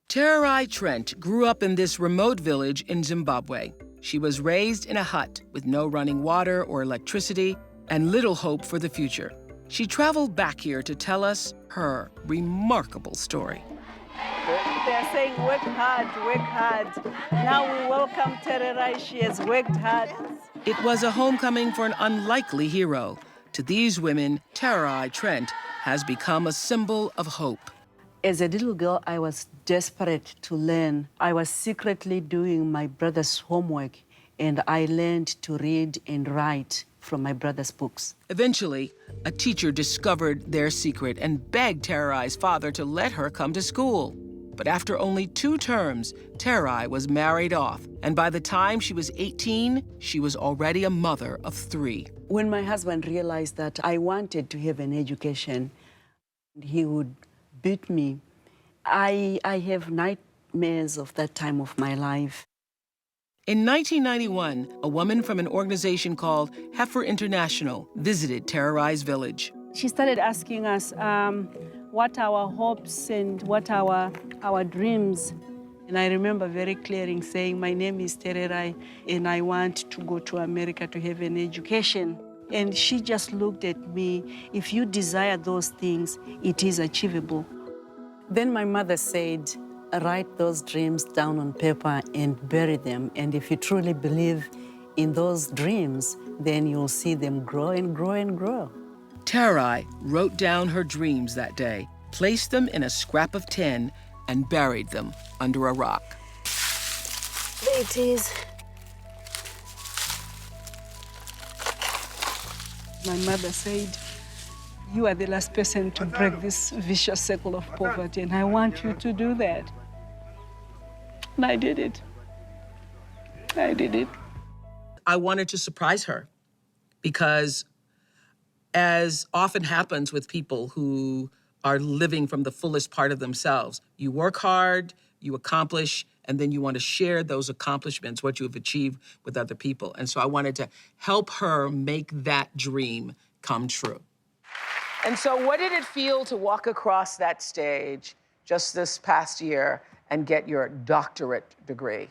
Tererai Trent grew up in this remote village in Zimbabwe. She was raised in a hut with no running water or electricity and little hope for the future. She traveled back here to tell us her remarkable story. They're saying, work hard, work hard. Now we welcome Tererai. She has worked hard. It was a homecoming for an unlikely hero. To these women, Tererai Trent has become a symbol of hope. As a little girl, I was desperate to learn. I was secretly doing my brother's homework, and I learned to read and write from my brother's books. Eventually, a teacher discovered their secret and begged Tererai's father to let her come to school. But after only 2 terms, Tererai was married off, and by the time she was 18, she was already a mother of 3. When my husband realized that I wanted to have an education, he would beat me. I have nightmares of that time of my life. In 1991, a woman from an organization called Heifer International visited Tererai's village. She started asking us what our hopes and what our dreams. And I remember very clearly saying, my name is Tererai, and I want to go to America to have an education. And she just looked at me. If you desire those things, it is achievable. Then my mother said, write those dreams down on paper and bury them. And if you truly believe in those dreams, then you'll see them grow and grow and grow. Tererai wrote down her dreams that day, placed them in a scrap of tin, and buried them under a rock. There it is. My mother said, you are the last person to break this vicious cycle of poverty, and I want you to do that. And I did it. I did it. I wanted to surprise her because, as often happens with people who are living from the fullest part of themselves, you work hard, you accomplish, and then you want to share those accomplishments, what you have achieved, with other people. And so I wanted to help her make that dream come true. And so what did it feel to walk across that stage just this past year and get your doctorate degree?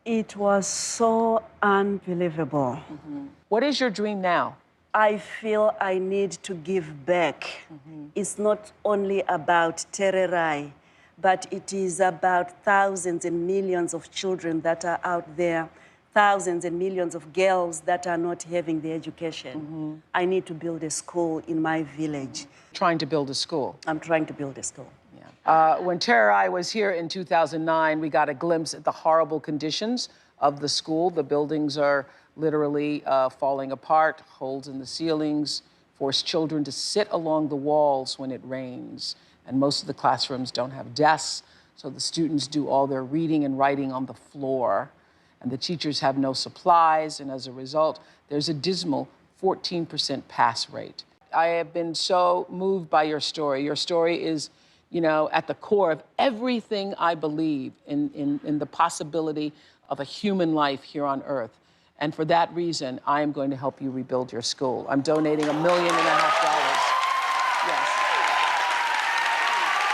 It was so unbelievable. Mm-hmm. What is your dream now? I feel I need to give back. Mm-hmm. It's not only about Tererai, but it is about thousands and millions of children that are out there, thousands and millions of girls that are not having the education. Mm-hmm. I need to build a school in my village. Trying to build a school? I'm trying to build a school. Yeah. When Tererai was here in 2009, we got a glimpse at the horrible conditions of the school. The buildings are literally falling apart, holes in the ceilings, force children to sit along the walls when it rains. And most of the classrooms don't have desks, so the students do all their reading and writing on the floor. And the teachers have no supplies, and as a result, there's a dismal 14% pass rate. I have been so moved by your story. Your story is, you know, at the core of everything I believe in the possibility of a human life here on Earth. And for that reason, I am going to help you rebuild your school. I'm donating $1.5 million. Yes.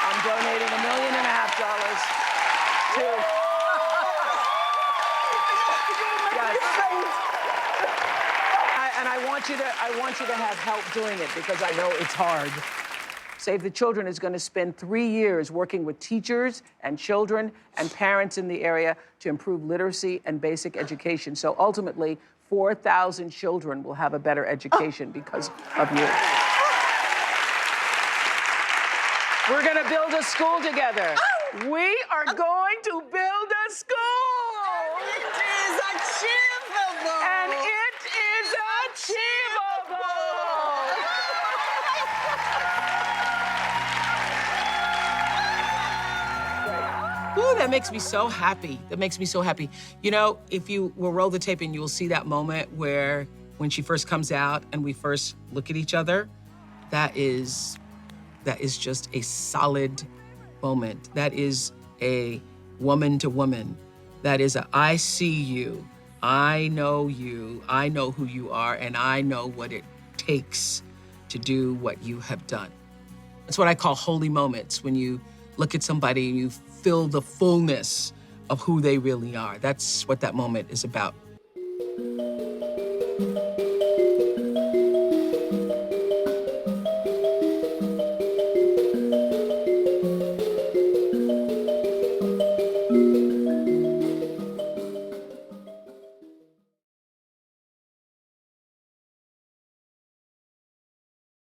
I'm donating $1.5 million to... And I want you to have help doing it because I know it's hard. Save the Children is going to spend 3 years working with teachers and children and parents in the area to improve literacy and basic education. So ultimately, 4,000 children will have a better education because of you. We're going to build a school together. We are going to build a school. It is achievable. And it is achievable. Ooh, that makes me so happy. That makes me so happy. You know, if you will roll the tape and you will see that moment where when she first comes out and we first look at each other, that is just a solid moment. That is a woman to woman. That is a I see you, I know you, I know who you are, and I know what it takes to do what you have done. That's what I call holy moments, when you look at somebody and you feel the fullness of who they really are. That's what that moment is about.